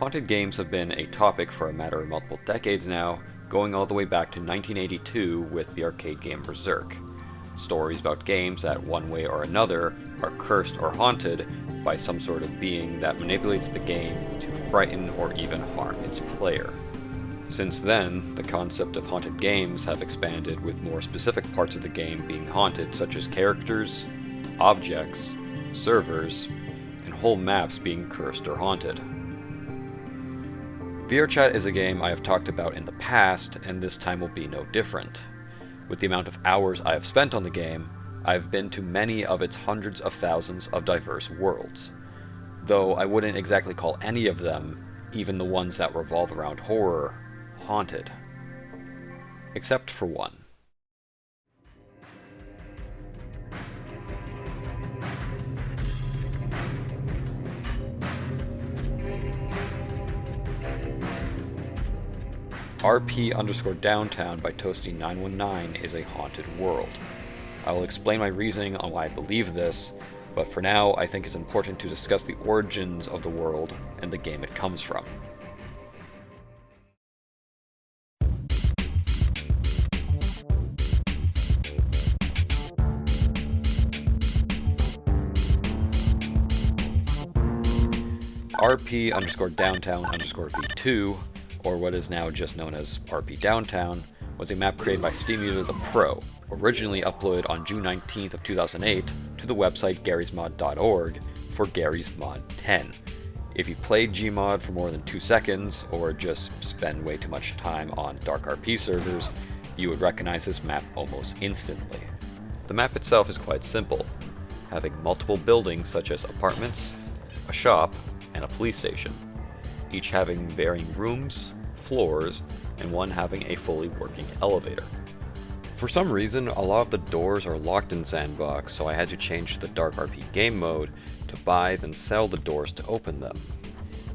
Haunted games have been a topic for a matter of multiple decades now, going all the way back to 1982 with the arcade game Berserk. Stories about games that, one way or another, are cursed or haunted by some sort of being that manipulates the game to frighten or even harm its player. Since then, the concept of haunted games have expanded with more specific parts of the game being haunted, such as characters, objects, servers, and whole maps being cursed or haunted. VRChat is a game I have talked about in the past, and this time will be no different. With the amount of hours I have spent on the game, I have been to many of its hundreds of thousands of diverse worlds. Though I wouldn't exactly call any of them, even the ones that revolve around horror, haunted. Except for one. RP_Downtown by Toasty919 is a haunted world. I will explain my reasoning on why I believe this, but for now I think it's important to discuss the origins of the world and the game it comes from. RP_Downtown_V2, or what is now just known as RP Downtown, was a map created by Steam user The Pro, originally uploaded on June 19th of 2008 to the website garysmod.org for Garry's Mod 10. If you played Gmod for more than 2 seconds, or just spend way too much time on dark RP servers, you would recognize this map almost instantly. The map itself is quite simple, having multiple buildings such as apartments, a shop, and a police station, each having varying rooms, floors, and one having a fully working elevator. For some reason, a lot of the doors are locked in Sandbox, so I had to change to the Dark RP game mode to buy then sell the doors to open them.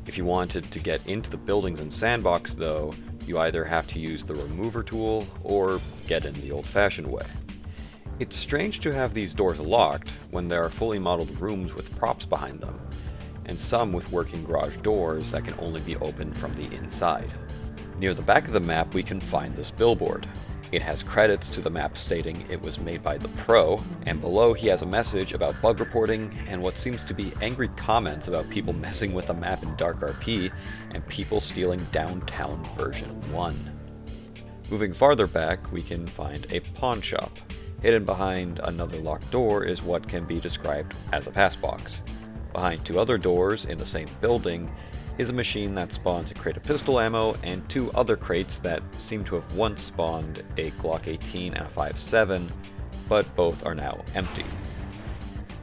If you wanted to get into the buildings in Sandbox though, you either have to use the remover tool or get in the old-fashioned way. It's strange to have these doors locked when there are fully modeled rooms with props behind them, and some with working garage doors that can only be opened from the inside. Near the back of the map we can find this billboard. It has credits to the map stating it was made by The Pro, and below he has a message about bug reporting and what seems to be angry comments about people messing with the map in Dark RP and people stealing Downtown version 1. Moving farther back we can find a pawn shop. Hidden behind another locked door is what can be described as a pass box. Behind 2 other doors in the same building is a machine that spawns a crate of pistol ammo and 2 other crates that seem to have once spawned a Glock 18 and a 5.7, but both are now empty.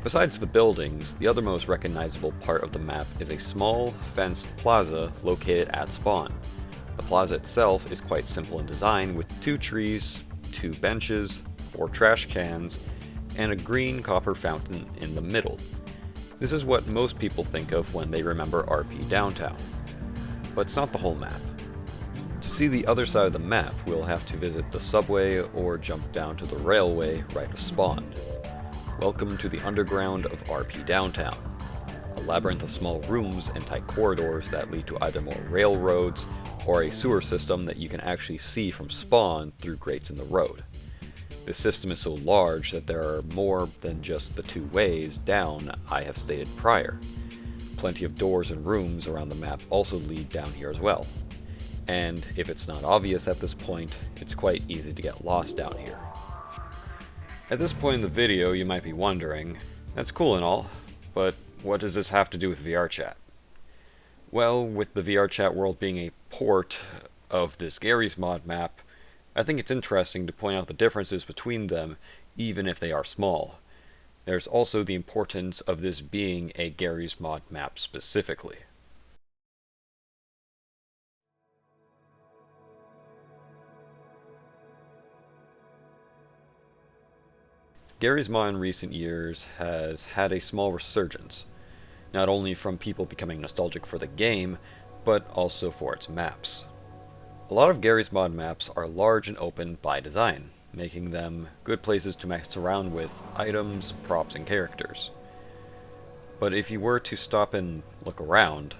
Besides the buildings, the other most recognizable part of the map is a small, fenced plaza located at spawn. The plaza itself is quite simple in design with 2 trees, 2 benches, 4 trash cans, and a green copper fountain in the middle. This is what most people think of when they remember RP Downtown. But it's not the whole map. To see the other side of the map, we'll have to visit the subway or jump down to the railway right at spawn. Welcome to the underground of RP Downtown, a labyrinth of small rooms and tight corridors that lead to either more railroads or a sewer system that you can actually see from spawn through grates in the road. This system is so large that there are more than just the 2 ways down I have stated prior. Plenty of doors and rooms around the map also lead down here as well. And if it's not obvious at this point, it's quite easy to get lost down here. At this point in the video you might be wondering, that's cool and all, but what does this have to do with VRChat? Well, with the VRChat world being a port of this Garry's Mod map, I think it's interesting to point out the differences between them, even if they are small. There's also the importance of this being a Garry's Mod map specifically. Garry's Mod in recent years has had a small resurgence, not only from people becoming nostalgic for the game, but also for its maps. A lot of Garry's Mod maps are large and open by design, making them good places to mess around with items, props, and characters. But if you were to stop and look around,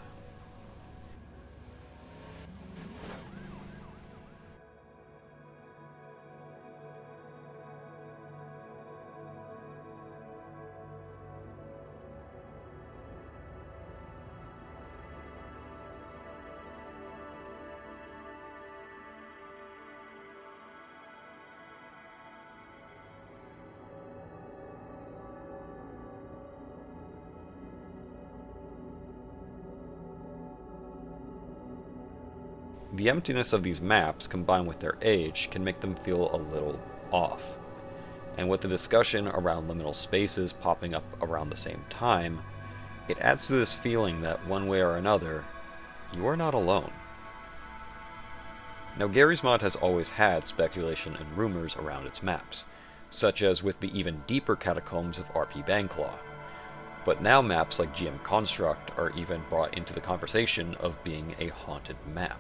The emptiness of these maps, combined with their age, can make them feel a little off. And with the discussion around liminal spaces popping up around the same time, it adds to this feeling that one way or another, you are not alone. Now, Garry's Mod has always had speculation and rumors around its maps, such as with the even deeper catacombs of RP Bangclaw. But now maps like GM Construct are even brought into the conversation of being a haunted map.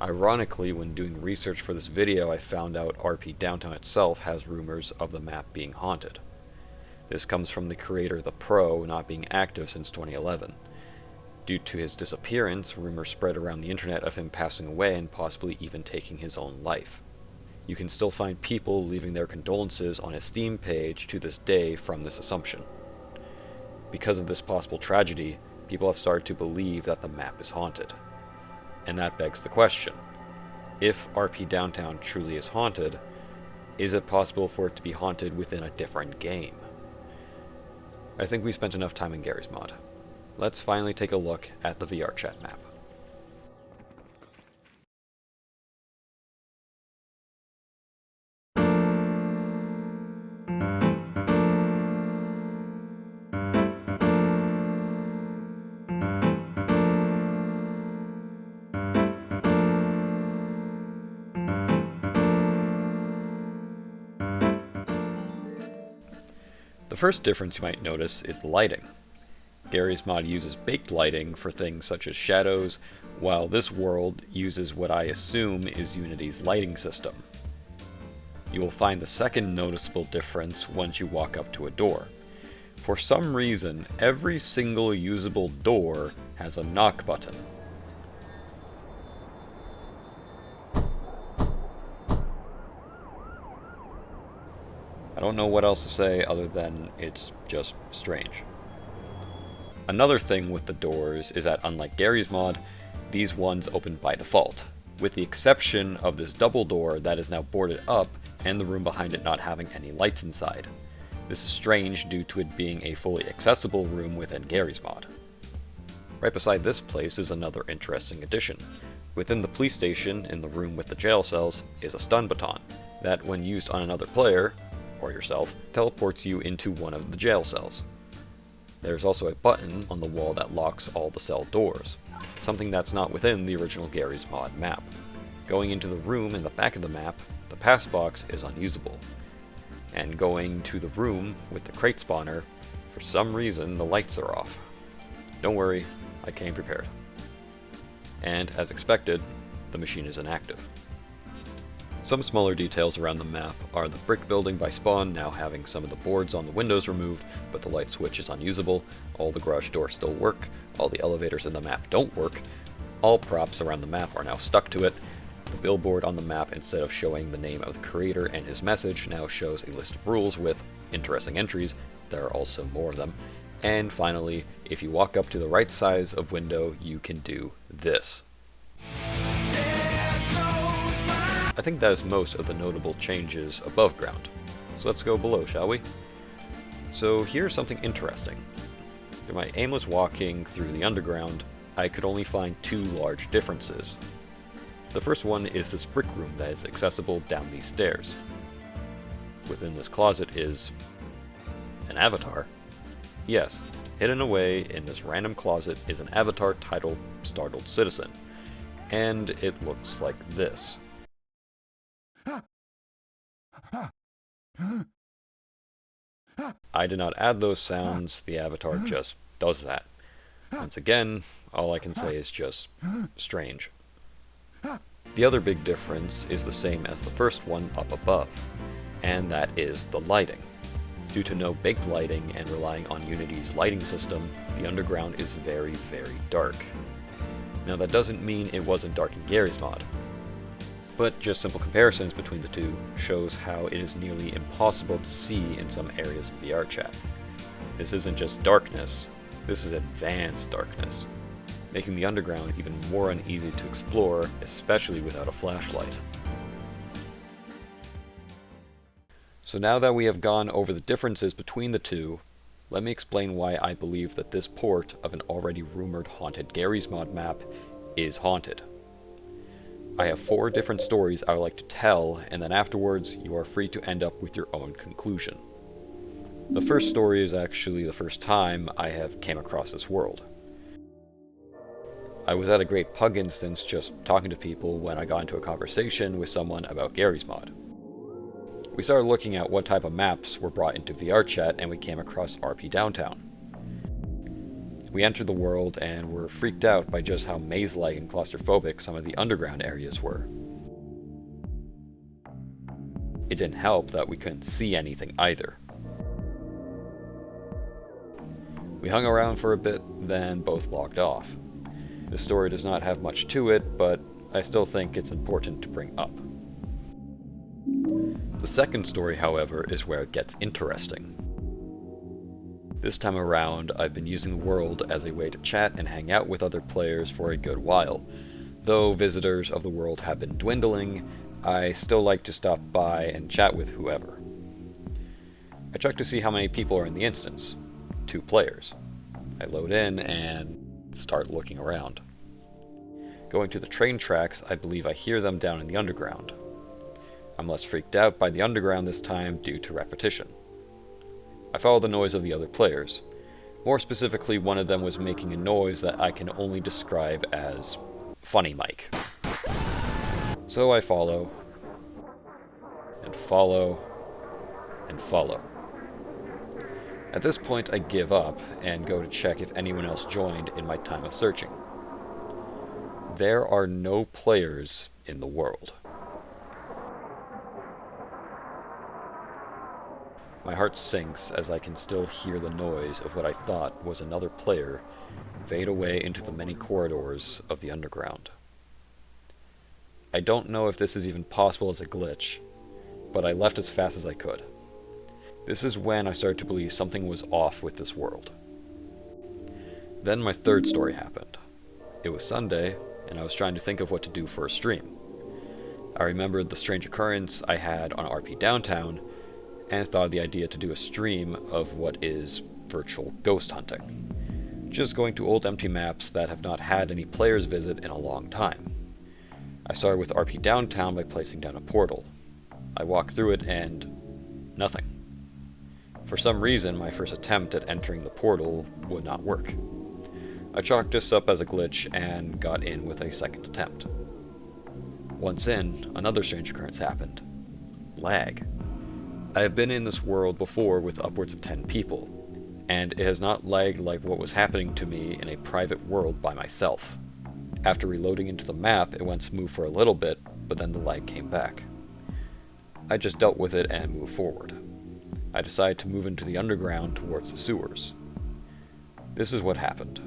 Ironically, when doing research for this video, I found out RP Downtown itself has rumors of the map being haunted. This comes from the creator, The Pro, not being active since 2011. Due to his disappearance, rumors spread around the internet of him passing away and possibly even taking his own life. You can still find people leaving their condolences on his Steam page to this day from this assumption. Because of this possible tragedy, people have started to believe that the map is haunted. And that begs the question, if RP Downtown truly is haunted, is it possible for it to be haunted within a different game? I think we spent enough time in Garry's Mod. Let's finally take a look at the VRChat map. The first difference you might notice is the lighting. Garry's Mod uses baked lighting for things such as shadows, while this world uses what I assume is Unity's lighting system. You will find the second noticeable difference once you walk up to a door. For some reason, every single usable door has a knock button. I don't know what else to say other than it's just strange. Another thing with the doors is that unlike Garry's Mod, these ones open by default, with the exception of this double door that is now boarded up and the room behind it not having any lights inside. This is strange due to it being a fully accessible room within Garry's Mod. Right beside this place is another interesting addition. Within the police station, in the room with the jail cells, is a stun baton that, when used on another player, or yourself, teleports you into one of the jail cells. There's also a button on the wall that locks all the cell doors, something that's not within the original Garry's Mod map. Going into the room in the back of the map, the pass box is unusable. And going to the room with the crate spawner, for some reason the lights are off. Don't worry, I came prepared. And as expected, the machine is inactive. Some smaller details around the map are the brick building by spawn now having some of the boards on the windows removed, but the light switch is unusable, all the garage doors still work, all the elevators in the map don't work, all props around the map are now stuck to it, the billboard on the map, instead of showing the name of the creator and his message, now shows a list of rules with interesting entries, there are also more of them, and finally, if you walk up to the right size of window, you can do this. I think that is most of the notable changes above ground. So let's go below, shall we? So here's something interesting. Through my aimless walking through the underground, I could only find two large differences. The first one is this brick room that is accessible down these stairs. Within this closet is an avatar. Yes, hidden away in this random closet is an avatar titled Startled Citizen. And it looks like this. I did not add those sounds, the avatar just does that. Once again, all I can say is just strange. The other big difference is the same as the first one up above, and that is the lighting. Due to no baked lighting and relying on Unity's lighting system, the underground is very, very dark. Now that doesn't mean it wasn't dark in Garry's Mod, but just simple comparisons between the two shows how it is nearly impossible to see in some areas of VRChat. This isn't just darkness, this is advanced darkness, making the underground even more uneasy to explore, especially without a flashlight. So now that we have gone over the differences between the two, let me explain why I believe that this port of an already rumored haunted Garry's Mod map is haunted. I have 4 different stories I would like to tell, and then afterwards you are free to end up with your own conclusion. The first story is actually the first time I have came across this world. I was at a Great Pug instance just talking to people when I got into a conversation with someone about Gary's Mod. We started looking at what type of maps were brought into VRChat, and we came across RP Downtown. We entered the world and were freaked out by just how maze-like and claustrophobic some of the underground areas were. It didn't help that we couldn't see anything either. We hung around for a bit, then both logged off. The story does not have much to it, but I still think it's important to bring up. The second story, however, is where it gets interesting. This time around, I've been using the world as a way to chat and hang out with other players for a good while. Though visitors of the world have been dwindling, I still like to stop by and chat with whoever. I check to see how many people are in the instance. 2 players. I load in and start looking around. Going to the train tracks, I believe I hear them down in the underground. I'm less freaked out by the underground this time due to repetition. I follow the noise of the other players. More specifically, one of them was making a noise that I can only describe as funny Mike. So I follow, and follow, and follow. At this point, I give up and go to check if anyone else joined in my time of searching. There are no players in the world. My heart sinks as I can still hear the noise of what I thought was another player fade away into the many corridors of the underground. I don't know if this is even possible as a glitch, but I left as fast as I could. This is when I started to believe something was off with this world. Then my third story happened. It was Sunday, and I was trying to think of what to do for a stream. I remembered the strange occurrence I had on RP Downtown, and thought of the idea to do a stream of what is virtual ghost hunting. Just going to old empty maps that have not had any players visit in a long time. I started with RP Downtown by placing down a portal. I walked through it and nothing. For some reason, my first attempt at entering the portal would not work. I chalked this up as a glitch and got in with a second attempt. Once in, another strange occurrence happened. Lag. I have been in this world before with upwards of 10 people, and it has not lagged like what was happening to me in a private world by myself. After reloading into the map, it went smooth for a little bit, but then the lag came back. I just dealt with it and moved forward. I decided to move into the underground towards the sewers. This is what happened.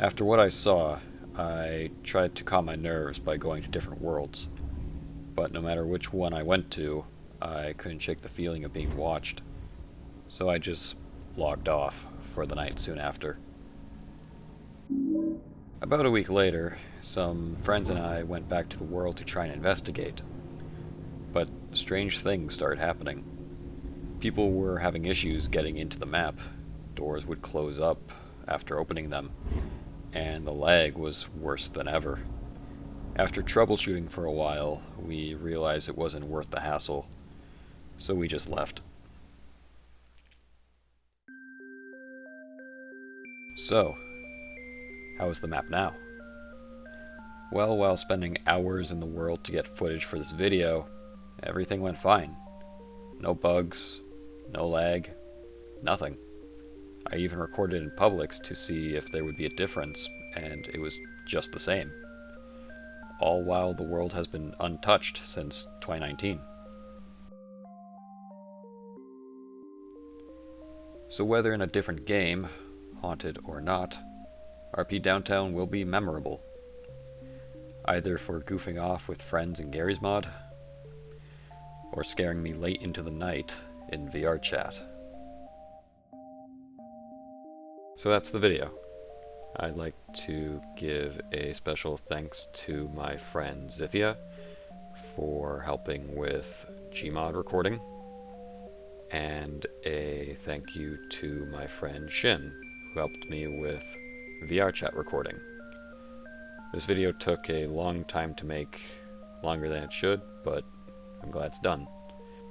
After what I saw, I tried to calm my nerves by going to different worlds, but no matter which one I went to, I couldn't shake the feeling of being watched, so I just logged off for the night soon after. About a week later, some friends and I went back to the world to try and investigate, but strange things started happening. People were having issues getting into the map, doors would close up after opening them, and the lag was worse than ever. After troubleshooting for a while, we realized it wasn't worth the hassle, so we just left. So, how is the map now? Well, while spending hours in the world to get footage for this video, everything went fine. No bugs, no lag, nothing. I even recorded in Publix to see if there would be a difference, and it was just the same. All while the world has been untouched since 2019. So whether in a different game, haunted or not, RP Downtown will be memorable. Either for goofing off with friends in Gary's Mod, or scaring me late into the night in VRChat. So that's the video. I'd like to give a special thanks to my friend Zithia for helping with Gmod recording, and a thank you to my friend Shin, who helped me with VRChat recording. This video took a long time to make, longer than it should, but I'm glad it's done.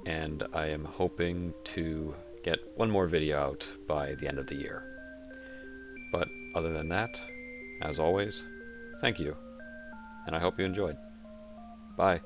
And I am hoping to get one more video out by the end of the year. But other than that, as always, thank you, and I hope you enjoyed. Bye.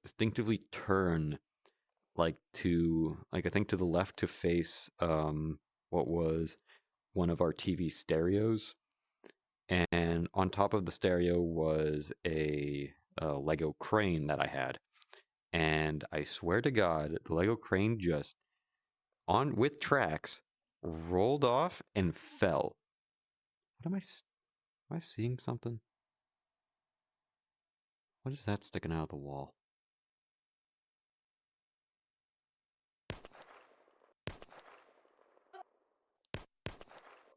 Instinctively turn I think to the left to face what was one of our TV stereos, and on top of the stereo was a Lego crane that I had, and I swear to God, the Lego crane just on with tracks rolled off and fell. What am I seeing something? What is that sticking out of the wall?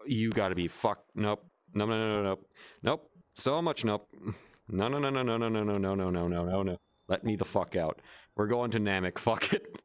You gotta be fuck. Nope. No, no, no, no, no. Nope. So much nope. No, no, no, no, no, no, no, no, no, no, no, no, no, no. Let me the fuck out. We're going to Namek. Fuck it.